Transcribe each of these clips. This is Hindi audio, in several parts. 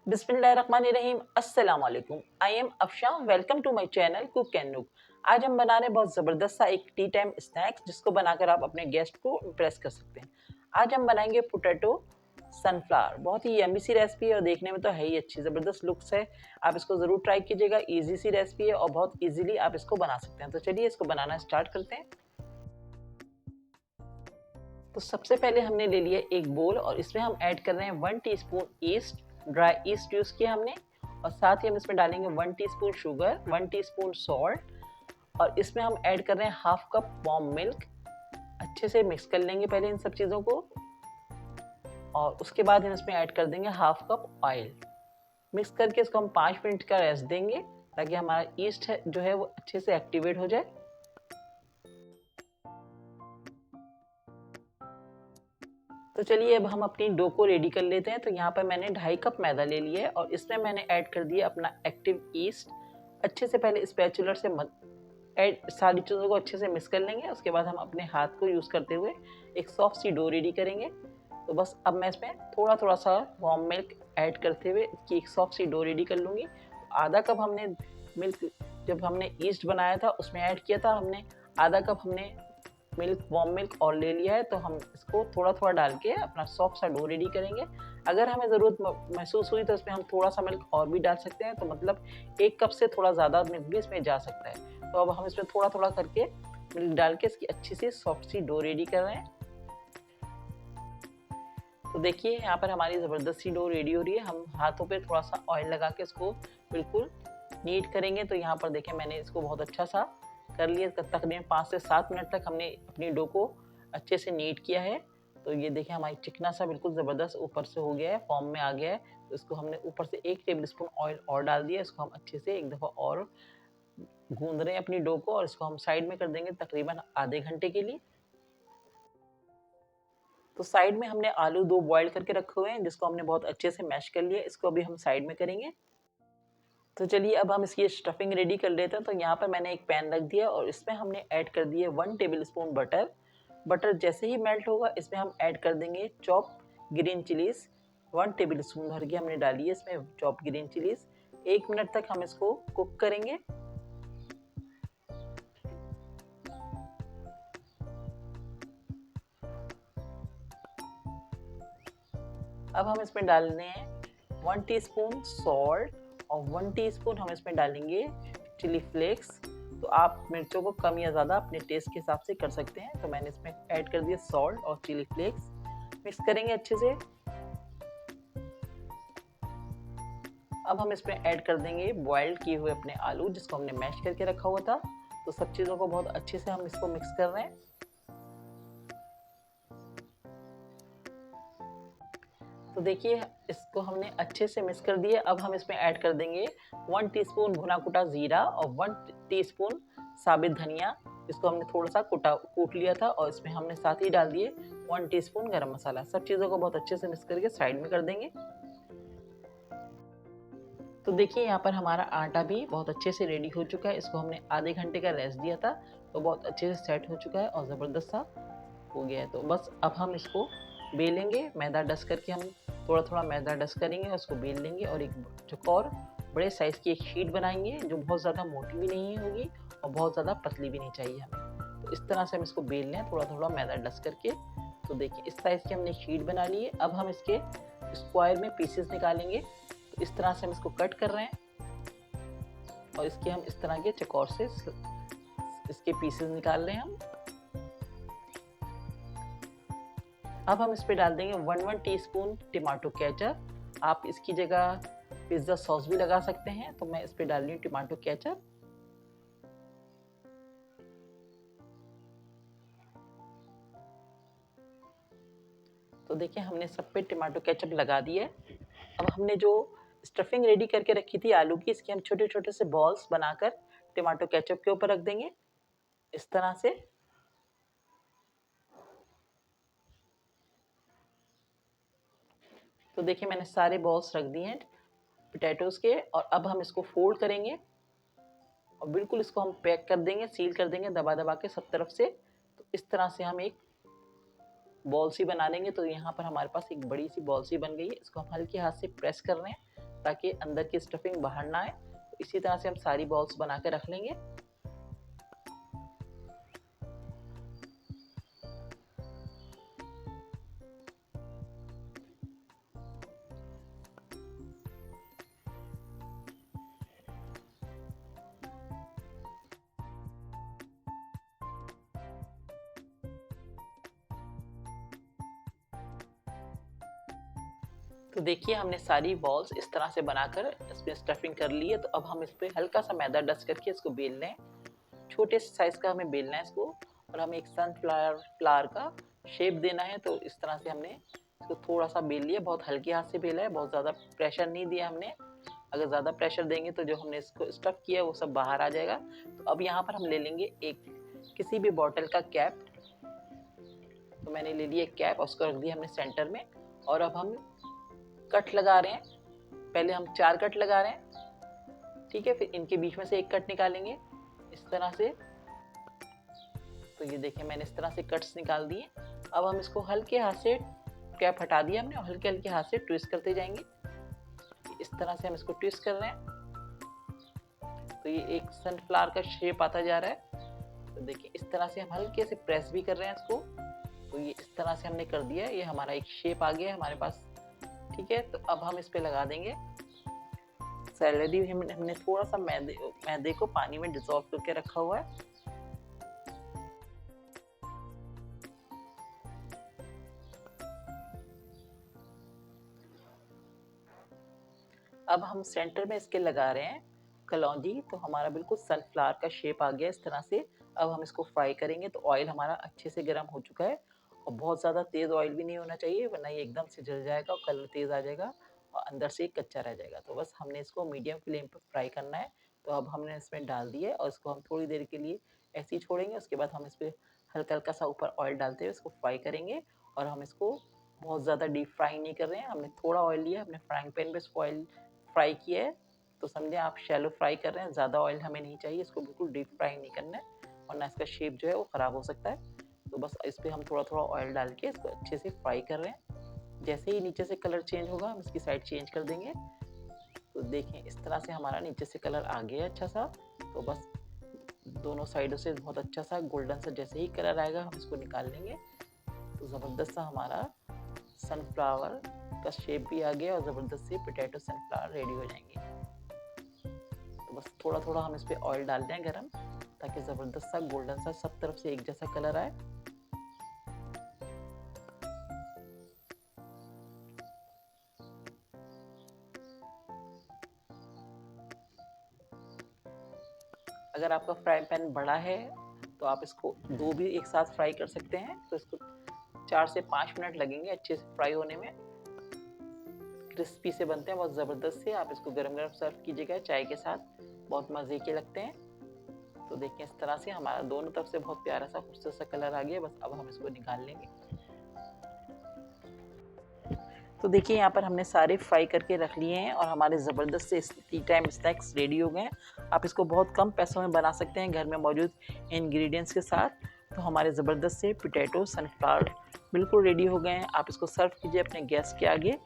बिस्मिल्लाहिर्रहमानिर्रहीम। अस्सलाम वालेकुम। I am Afsha. Welcome to my channel cook and nook. आज हम बना रहे हैं बहुत ज़बरदस्त सा एक टी टाइम स्नैक्स जिसको बनाकर आप अपने गेस्ट को इम्प्रेस कर सकते हैं। आज हम बनाएंगे पोटैटो सनफ्लावर। बहुत ही यम्मी सी रेसिपी है और देखने में तो है ही अच्छी, ज़बरदस्त लुक्स है। आप इसको ज़रूर ट्राई कीजिएगा। ईजी सी रेसिपी है और बहुत ईजिली आप इसको बना सकते हैं। तो चलिए इसको बनाना स्टार्ट करते हैं। तो सबसे पहले हमने ले लिया एक बोल और इसमें हम ऐड कर रहे हैं 1 teaspoon east. Dry east use किया हमने। और साथ ही हम इसमें डालेंगे 1 टीस्पून शुगर, 1 टीस्पून सॉल्ट। और इसमें हम ऐड कर रहे हैं हाफ कप वार्म मिल्क। अच्छे से मिक्स कर लेंगे पहले इन सब चीज़ों को। और उसके बाद हम इसमें ऐड कर देंगे हाफ कप ऑयल। मिक्स करके इसको हम 5 मिनट का रेस्ट देंगे ताकि हमारा ईस्ट है जो है वो अच्छे से एक्टिवेट हो जाए। तो चलिए अब हम अपनी डो को रेडी कर लेते हैं। तो यहाँ पर मैंने 2.5 कप मैदा ले लिया है और इसमें मैंने ऐड कर दिया अपना एक्टिव ईस्ट। अच्छे से पहले स्पैचुलर से ऐड सारी चीज़ों को अच्छे से मिक्स कर लेंगे। उसके बाद हम अपने हाथ को यूज़ करते हुए एक सॉफ्ट सी डो रेडी करेंगे। तो बस अब मैं इसमें थोड़ा थोड़ा सा वार्म मिल्क ऐड करते हुए इसकी एक सॉफ्ट सी डो रेडी कर लूँगी। आधा कप हमने मिल्क जब हमने ईस्ट बनाया था उसमें ऐड किया था हमने। आधा कप हमने वार्म मिल्क और ले लिया है। तो हम इसको थोड़ा थोड़ा डाल के अपना सॉफ्ट सा डो रेडी करेंगे। अगर हमें ज़रूरत महसूस हुई तो इसमें हम थोड़ा सा मिल्क और भी डाल सकते हैं। तो मतलब 1 कप से थोड़ा ज़्यादा मिल्क भी इसमें जा सकता है। तो अब हम इसमें थोड़ा थोड़ा करके मिल्क डाल के इसकी अच्छी सी सॉफ्ट सी डो रेडी कर रहे हैं। तो देखिए यहाँ पर हमारी ज़बरदस्त सी डो रेडी हो रही है। हम हाथों पे थोड़ा सा ऑयल लगा के इसको बिल्कुल नीट करेंगे। तो यहाँ पर देखें मैंने इसको बहुत अच्छा सा कर लिया। तकरीबन 5 से 7 मिनट तक हमने अपनी डो को अच्छे से नीट किया है। तो ये देखें हमारी चिकना सा बिल्कुल ज़बरदस्त ऊपर से हो गया है, फॉर्म में आ गया है। तो इसको हमने ऊपर से 1 टेबल स्पून ऑयल और डाल दिया। इसको हम अच्छे से एक दफ़ा और गूंद रहे हैं अपनी डो को और इसको हम साइड में कर देंगे तकरीबन आधे घंटे के लिए। तो साइड में हमने आलू 2 बॉईल करके रखे हुए हैं जिसको हमने बहुत अच्छे से मैश कर लिया। इसको अभी हम साइड में करेंगे। तो चलिए अब हम इसकी स्टफिंग रेडी कर लेते हैं। तो यहाँ पर मैंने एक पैन रख दिया और इसमें हमने ऐड कर दिए 1 टेबल स्पून बटर। बटर जैसे ही मेल्ट होगा इसमें हम ऐड कर देंगे chop green chillies. 1 table spoon भर के हमने डाली है इसमें चॉप ग्रीन चिलीज। 1 मिनट तक हम इसको कुक करेंगे। अब हम इसमें डालने हैं 1 टीस्पून सॉल्ट और 1 टीस्पून हम इसमें डालेंगे चिली फ्लेक्स। तो आप मिर्चों को कम या ज़्यादा अपने टेस्ट के हिसाब से कर सकते हैं। तो मैंने इसमें ऐड कर दिया सॉल्ट और चिली फ्लेक्स। मिक्स करेंगे अच्छे से। अब हम इसमें ऐड कर देंगे बॉइल्ड किए हुए अपने आलू जिसको हमने मैश करके रखा हुआ था। तो सब चीज़ों को बहुत अच्छे से हम इसको मिक्स कर रहे हैं। तो देखिए इसको हमने अच्छे से मिक्स कर दिया। अब हम इसमें ऐड कर देंगे 1 टीस्पून भुना कुटा जीरा और 1 टीस्पून साबित धनिया। इसको हमने थोड़ा सा कूट लिया था और इसमें हमने साथ ही डाल दिए 1 टीस्पून गरम मसाला। सब चीज़ों को बहुत अच्छे से मिक्स करके साइड में कर देंगे। तो देखिए यहाँ पर हमारा आटा भी बहुत अच्छे से रेडी हो चुका है। इसको हमने आधे घंटे का रेस्ट दिया था तो बहुत अच्छे से सेट हो चुका है और ज़बरदस्त सा हो गया है। तो बस अब हम इसको बेलेंगे। मैदा डस्ट करके हम थोड़ा थोड़ा मैदा डस्ट करेंगे और उसको बेल लेंगे और एक चौकोर बड़े साइज़ की एक शीट बनाएंगे जो बहुत ज़्यादा मोटी भी नहीं होगी और बहुत ज़्यादा पतली भी नहीं चाहिए हमें। तो इस तरह से हम इसको बेल लें थोड़ा थोड़ा मैदा डस्ट करके। तो देखिए इस साइज़ की हमने शीट बना ली है। अब हम इसके स्क्वायर में पीसेस निकालेंगे। तो इस तरह से हम इसको कट कर रहे हैं और इसके हम इस तरह के चौकोर से इसके पीसेस निकाल रहे हैं हम। अब हम इस पे डाल देंगे 1 टीस्पून टमाटो केचप। आप इसकी जगह पिज्ज़ा सॉस भी लगा सकते हैं। तो मैं इस पे डाल रही हूँ टमाटो केचप। तो देखिए हमने सब पे टमाटो केचप लगा दिया है। अब हमने जो स्टफिंग रेडी करके रखी थी आलू की, इसके हम छोटे छोटे से बॉल्स बनाकर टमाटो केचप के ऊपर रख देंगे इस तरह से। तो देखिए मैंने सारे बॉल्स रख दिए हैं पोटैटोज़ के। और अब हम इसको फोल्ड करेंगे और बिल्कुल इसको हम पैक कर देंगे, सील कर देंगे दबा दबा के सब तरफ से। तो इस तरह से हम एक बॉल सी बना लेंगे। तो यहाँ पर हमारे पास एक बड़ी सी बॉल सी बन गई है। इसको हम हल्के हाथ से प्रेस कर रहे हैं ताकि अंदर की स्टफिंग बाहर ना आए। तो इसी तरह से हम सारी बॉल्स बना के रख लेंगे। तो देखिए हमने सारी बॉल्स इस तरह से बनाकर इसमें स्टफिंग कर ली है। तो अब हम इस पर हल्का सा मैदा डस्ट करके इसको बेल लें। छोटे साइज का हमें बेलना है इसको, और हमें एक फ्लावर का शेप देना है। तो इस तरह से हमने इसको थोड़ा सा बेल लिया, बहुत हल्के हाथ से बेला है, बहुत ज़्यादा प्रेशर नहीं दिया हमने। अगर ज़्यादा प्रेशर देंगे तो जो हमने इसको स्टफ किया है वो सब बाहर आ जाएगा। तो अब यहाँ पर हम ले लेंगे एक किसी भी बॉटल का कैप। तो मैंने ले लिया एक कैप और उसको रख दिया हमने सेंटर में। और अब हम कट लगा रहे हैं। पहले हम 4 कट लगा रहे हैं, ठीक है। फिर इनके बीच में से एक कट निकालेंगे इस तरह से। तो ये देखिए मैंने इस तरह से कट्स निकाल दिए। अब हम इसको हल्के हाथ से, कैप हटा दिया हमने, और हल्के हल्के हाथ से ट्विस्ट करते जाएंगे। इस तरह से हम इसको ट्विस्ट कर रहे हैं। तो ये एक सनफ्लावर का शेप आता जा रहा है। तो देखिए इस तरह से हम हल्के से प्रेस भी कर रहे हैं इसको। तो ये इस तरह से हमने कर दिया, ये हमारा एक शेप आ गया हमारे पास, ठीक है। तो अब हम इस पे लगा देंगे सैलरी। हमने थोड़ा सा मैदे को पानी में डिसॉल्व करके रखा हुआ है। अब हम सेंटर में इसके लगा रहे हैं कलौंजी। तो हमारा बिल्कुल सनफ्लावर का शेप आ गया इस तरह से। अब हम इसको फ्राई करेंगे। तो ऑयल हमारा अच्छे से गर्म हो चुका है, और बहुत ज़्यादा तेज़ ऑयल भी नहीं होना चाहिए, वरना ये एकदम से जल जाएगा और कलर तेज़ आ जाएगा और अंदर से कच्चा रह जाएगा। तो बस हमने इसको मीडियम फ्लेम पर फ्राई करना है। तो अब हमने इसमें डाल दिए और इसको हम थोड़ी देर के लिए ऐसे ही छोड़ेंगे। उसके बाद हम इस पर हल्का हल्का सा ऊपर ऑयल डालते हुए इसको फ्राई करेंगे। और हम इसको बहुत ज़्यादा डीप फ्राई नहीं कर रहे हैं, हमने थोड़ा ऑयल लिया, हमने फ्राइंग पैन पे इसको ऑयल फ्राई किया है। तो समझे आप शैलो फ्राई कर रहे हैं, ज़्यादा ऑयल हमें नहीं चाहिए, इसको बिल्कुल डीप फ्राई नहीं करना है, वरना इसका शेप जो है वो ख़राब हो सकता है। तो बस इस पर हम थोड़ा थोड़ा ऑयल डाल के इसको अच्छे से फ्राई कर रहे हैं। जैसे ही नीचे से कलर चेंज होगा हम इसकी साइड चेंज कर देंगे। तो देखें इस तरह से हमारा नीचे से कलर आ गया अच्छा सा। तो बस दोनों साइडों से बहुत अच्छा सा गोल्डन सा जैसे ही कलर आएगा हम इसको निकाल लेंगे। तो ज़बरदस्त सा हमारा सनफ्लावर का शेप भी आ गया और ज़बरदस्त से पोटैटो सनफ्लावर रेडी हो जाएंगे। तो बस थोड़ा थोड़ा हम इस पर ऑयल डाल दें गरम, ताकि ज़बरदस्त सा गोल्डन सा सब तरफ से एक जैसा कलर आए। अगर आपका फ्राई पैन बड़ा है तो आप इसको 2 भी एक साथ फ्राई कर सकते हैं। तो इसको 4 से 5 मिनट लगेंगे अच्छे से फ्राई होने में। क्रिस्पी से बनते हैं बहुत ज़बरदस्त से। आप इसको गरम गरम सर्व कीजिएगा चाय के साथ, बहुत मज़े के लगते हैं। तो देखिए इस तरह से हमारा दोनों तरफ से बहुत प्यारा सा खूबसूरत सा कलर आ गया। बस अब हम इसको निकाल लेंगे। तो देखिए यहाँ पर हमने सारे फ्राई करके रख लिए हैं और हमारे ज़बरदस्त से टी टाइम स्नैक्स रेडी हो गए हैं। आप इसको बहुत कम पैसों में बना सकते हैं घर में मौजूद इंग्रेडिएंट्स के साथ। तो हमारे ज़बरदस्त से पोटैटो सनफ्लावर बिल्कुल रेडी हो गए हैं। आप इसको सर्व कीजिए अपने गेस्ट के आगे।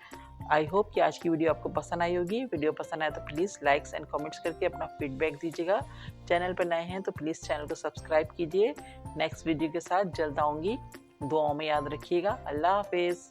आई होप कि आज की वीडियो आपको पसंद आई होगी। वीडियो पसंद आए तो प्लीज़ लाइक्स एंड कमेंट्स करके अपना फीडबैक दीजिएगा। चैनल पर नए हैं तो प्लीज़ चैनल को सब्सक्राइब कीजिए। नेक्स्ट वीडियो के साथ जल्द आऊँगी। दुआओं में याद रखिएगा। अल्लाह हाफिज़।